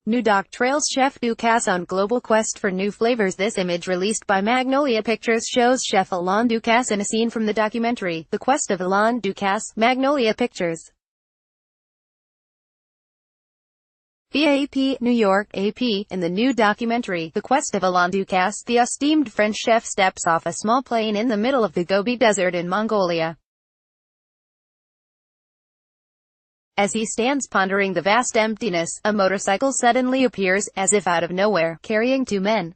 New doc trails chef Ducasse on global quest for new flavors. This image, released by Magnolia Pictures, shows chef Alain Ducasse in a scene from the documentary, The Quest of Alain Ducasse, Magnolia Pictures. Via AP, New York, AP. In the new documentary, The Quest of Alain Ducasse, the esteemed French chef steps off a small plane in the middle of the Gobi Desert in Mongolia. As he stands pondering the vast emptiness, a motorcycle suddenly appears, as if out of nowhere, carrying two men.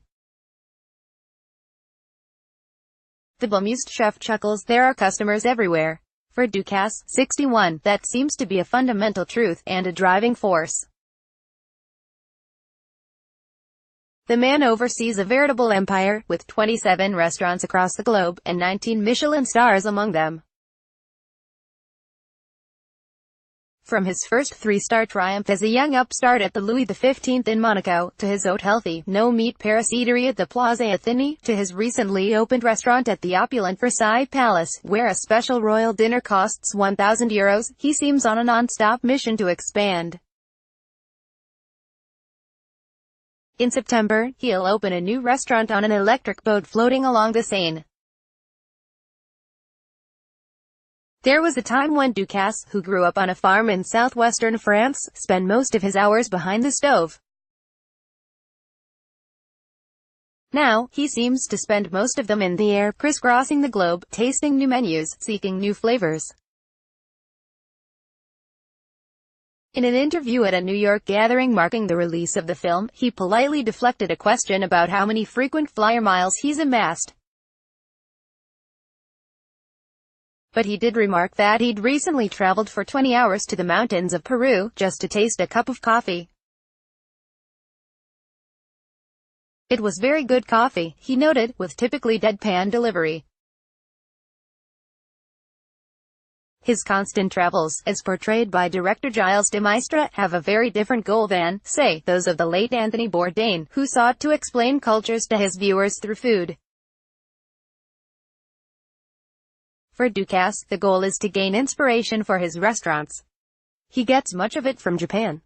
The bemused chef chuckles. There are customers everywhere. For Ducasse, 61, that seems to be a fundamental truth, and a driving force. The man oversees a veritable empire, with 27 restaurants across the globe, and 19 Michelin stars among them. From his first 3-star triumph as a young upstart at the Louis XV in Monaco, to his haute healthy, no-meat Paris eatery at the Place Athénée, to his recently opened restaurant at the opulent Versailles Palace, where a special royal dinner costs €1,000, he seems on a non-stop mission to expand. In September, he'll open a new restaurant on an electric boat floating along the Seine. There was a time when Ducasse, who grew up on a farm in southwestern France, spent most of his hours behind the stove. Now, he seems to spend most of them in the air, crisscrossing the globe, tasting new menus, seeking new flavors. In an interview at a New York gathering marking the release of the film, he politely deflected a question about how many frequent flyer miles he's amassed. But he did remark that he'd recently traveled for 20 hours to the mountains of Peru, just to taste a cup of coffee. It was very good coffee, he noted, with typically deadpan delivery. His constant travels, as portrayed by director Gilles de Maistre, have a very different goal than, say, those of the late Anthony Bourdain, who sought to explain cultures to his viewers through food. For Ducasse, the goal is to gain inspiration for his restaurants. He gets much of it from Japan.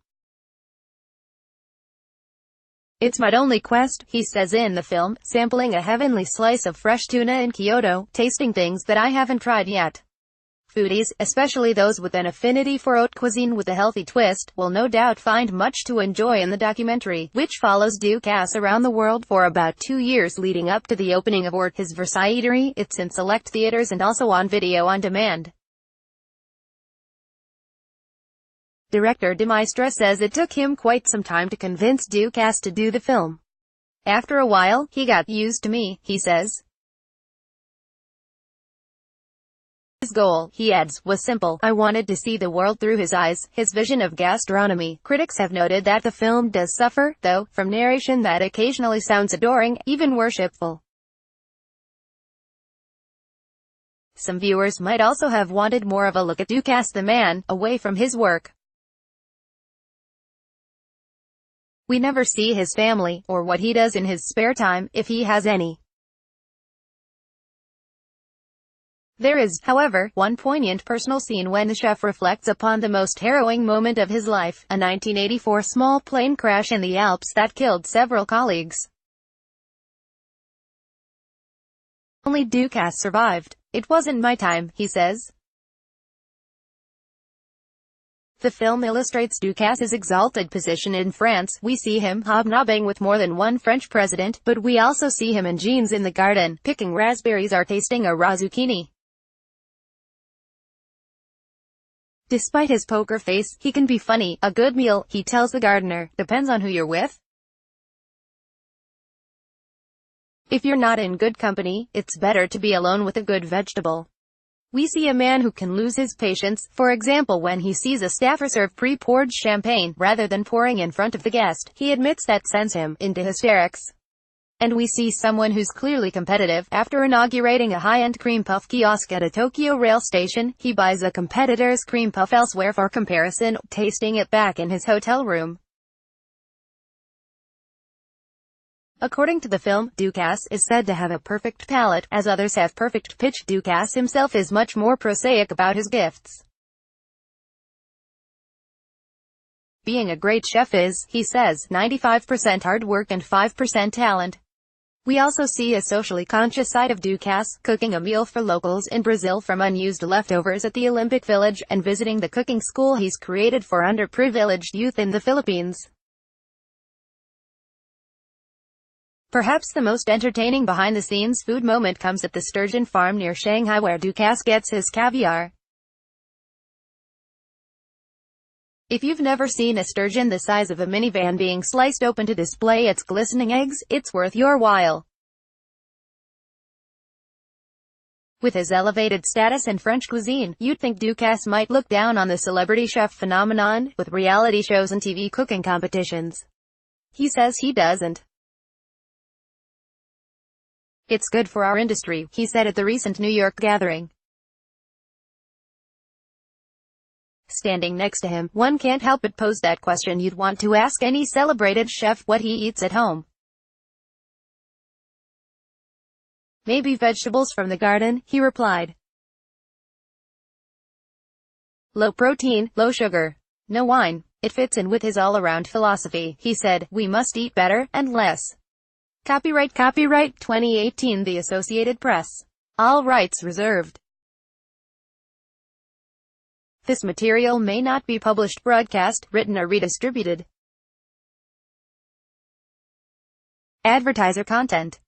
It's my only quest, he says in the film, sampling a heavenly slice of fresh tuna in Kyoto, tasting things that I haven't tried yet. Foodies, especially those with an affinity for haute cuisine with a healthy twist, will no doubt find much to enjoy in the documentary, which follows Ducasse around the world for about 2 years leading up to the opening of his Versailles eatery. It's in select theaters and also on video on demand. Director de Maistre says it took him quite some time to convince Ducasse to do the film. After a while, he got used to me, he says. His goal, he adds, was simple. I wanted to see the world through his eyes, his vision of gastronomy. Critics have noted that the film does suffer, though, from narration that occasionally sounds adoring, even worshipful. Some viewers might also have wanted more of a look at Ducasse the man, away from his work. We never see his family, or what he does in his spare time, if he has any. There is, however, one poignant personal scene when the chef reflects upon the most harrowing moment of his life, a 1984 small plane crash in the Alps that killed several colleagues. Only Ducasse survived. It wasn't my time, he says. The film illustrates Ducasse's exalted position in France. We see him hobnobbing with more than one French president, but we also see him in jeans in the garden, picking raspberries or tasting a raw zucchini. Despite his poker face, he can be funny. A good meal, he tells the gardener, depends on who you're with. If you're not in good company, it's better to be alone with a good vegetable. We see a man who can lose his patience, for example when he sees a staffer serve pre-poured champagne, rather than pouring in front of the guest. He admits that sends him into hysterics. And we see someone who's clearly competitive. After inaugurating a high-end cream puff kiosk at a Tokyo rail station, he buys a competitor's cream puff elsewhere for comparison, tasting it back in his hotel room. According to the film, Ducasse is said to have a perfect palate, as others have perfect pitch. Ducasse himself is much more prosaic about his gifts. Being a great chef is, he says, 95% hard work and 5% talent. We also see a socially conscious side of Ducasse, cooking a meal for locals in Brazil from unused leftovers at the Olympic Village, and visiting the cooking school he's created for underprivileged youth in the Philippines. Perhaps the most entertaining behind-the-scenes food moment comes at the sturgeon farm near Shanghai where Ducasse gets his caviar. If you've never seen a sturgeon the size of a minivan being sliced open to display its glistening eggs, it's worth your while. With his elevated status in French cuisine, you'd think Ducasse might look down on the celebrity chef phenomenon, with reality shows and TV cooking competitions. He says he doesn't. It's good for our industry, he said at the recent New York gathering. Standing next to him, one can't help but pose that question you'd want to ask any celebrated chef: what he eats at home. Maybe vegetables from the garden, he replied. Low protein, low sugar. No wine. It fits in with his all-around philosophy, he said. We must eat better, and less. Copyright 2018 The Associated Press. All rights reserved. This material may not be published, broadcast, written or redistributed. Advertiser content.